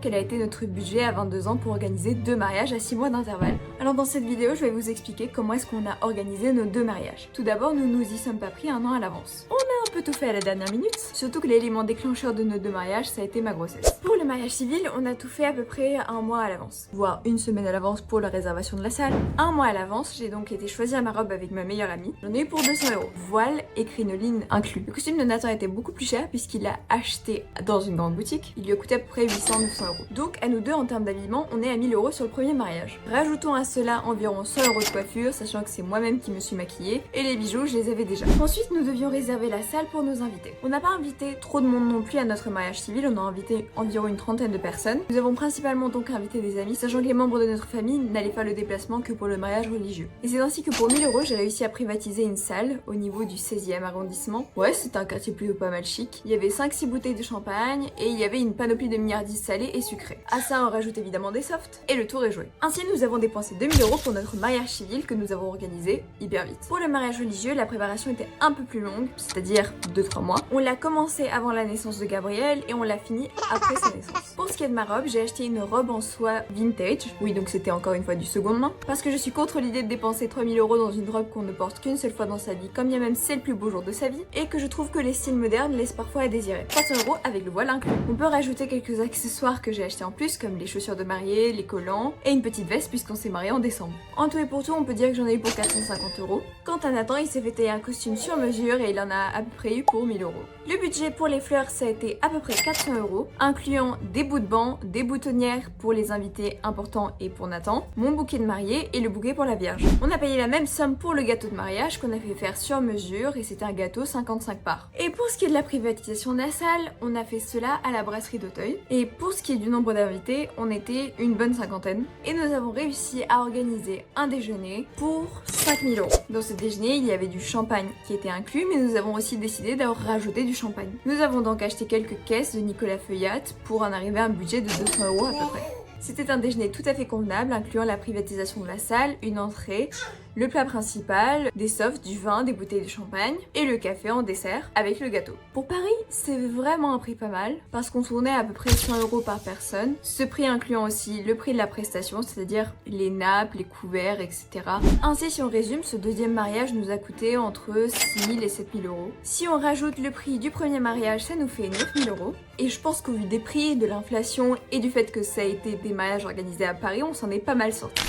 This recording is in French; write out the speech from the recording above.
quel a été notre budget à 22 ans pour organiser 2 mariages à 6 mois d'intervalle. Alors dans cette vidéo, je vais vous expliquer comment est-ce qu'on a organisé nos 2 mariages. Tout d'abord, nous nous y sommes pas pris un an à l'avance. On a un peu tout fait à la dernière minute, surtout que l'élément déclencheur de nos 2 mariages, ça a été ma grossesse. Pour le mariage civil, on a tout fait à peu près un mois à l'avance, voire une semaine à l'avance pour la réservation de la salle. Un mois à l'avance, j'ai donc été choisir ma robe avec ma meilleure amie. J'en ai eu pour 200 €, voile et crinoline inclus. Le costume de Nathan était beaucoup plus cher puisqu'il l'a acheté dans une grande boutique. Il lui a coûté à peu près 800-900 €. Donc à nous deux, en termes d'habillement, on est à 1000 € sur le premier mariage. Rajoutons à cela environ 100 € de coiffure, sachant que c'est moi-même qui me suis maquillée, et les bijoux, je les avais déjà. Ensuite, nous devions réserver la salle pour nos invités. On n'a pas invité trop de monde non plus à notre mariage civil, on a invité environ une trentaine de personnes. Nous avons principalement donc invité des amis, sachant que les membres de notre famille n'allaient faire le déplacement que pour le mariage religieux. Et c'est ainsi que pour 1000 €, j'ai réussi à privatiser une salle au niveau du 16e arrondissement. Ouais, c'est un quartier plutôt pas mal chic. Il y avait 5-6 bouteilles de champagne et il y avait une panoplie de milliardises salées et sucrées. À ça, on rajoute évidemment des softs et le tour est joué. Ainsi, nous avons dépensé 2000 € pour notre mariage civil que nous avons organisé hyper vite. Pour le mariage religieux, la préparation était un peu plus longue, c'est-à-dire 2-3 mois. On l'a commencé avant la naissance de Gabriel et on l'a fini après sa naissance. Pour ce qui est de ma robe, j'ai acheté une robe en soie vintage. Oui, donc c'était encore une fois du seconde main. Parce que je suis contre l'idée de dépenser 3000 € dans une robe qu'on ne porte qu'une seule fois dans sa vie, comme bien même c'est le plus beau jour de sa vie, et que je trouve que les styles modernes laissent parfois à désirer. 300 € avec le voile inclus. On peut rajouter quelques accessoires que j'ai achetés en plus, comme les chaussures de mariée, les collants, et une petite veste puisqu'on s'est marié en décembre. En tout et pour tout, on peut dire que j'en ai eu pour 450 €. Quant à Nathan, il s'est fait tailler un costume sur mesure et il en a à peu près eu pour 1000 €. Le budget pour les fleurs, ça a été à peu près 400 €, incluant des bouts de banc, des boutonnières pour les invités importants et pour Nathan, mon bouquet de mariée et le bouquet pour la Vierge. On a payé la même somme pour le gâteau de mariage qu'on a fait faire sur mesure et c'était un gâteau 55 parts. Et pour ce qui est de la privatisation de la salle, on a fait cela à la brasserie d'Auteuil. Et pour ce qui est du nombre d'invités, on était une bonne cinquantaine. Et nous avons réussi à organiser un déjeuner pour 5000 €. Dans ce déjeuner, il y avait du champagne qui était inclus, mais nous avons aussi décidé d'avoir rajouté du champagne. Nous avons donc acheté quelques caisses de Nicolas Feuillat pour en arriver à un budget de 200 € à peu près. C'était un déjeuner tout à fait convenable, incluant la privatisation de la salle, une entrée, le plat principal, des softs, du vin, des bouteilles de champagne et le café en dessert avec le gâteau. Pour Paris, c'est vraiment un prix pas mal parce qu'on tournait à peu près 100 € par personne. Ce prix incluant aussi le prix de la prestation, c'est-à-dire les nappes, les couverts, etc. Ainsi, si on résume, ce deuxième mariage nous a coûté entre 6000 et 7000 €. Si on rajoute le prix du premier mariage, ça nous fait 9000 €. Et je pense qu'au vu des prix, de l'inflation et du fait que ça a été des mariages organisés à Paris, on s'en est pas mal sorti.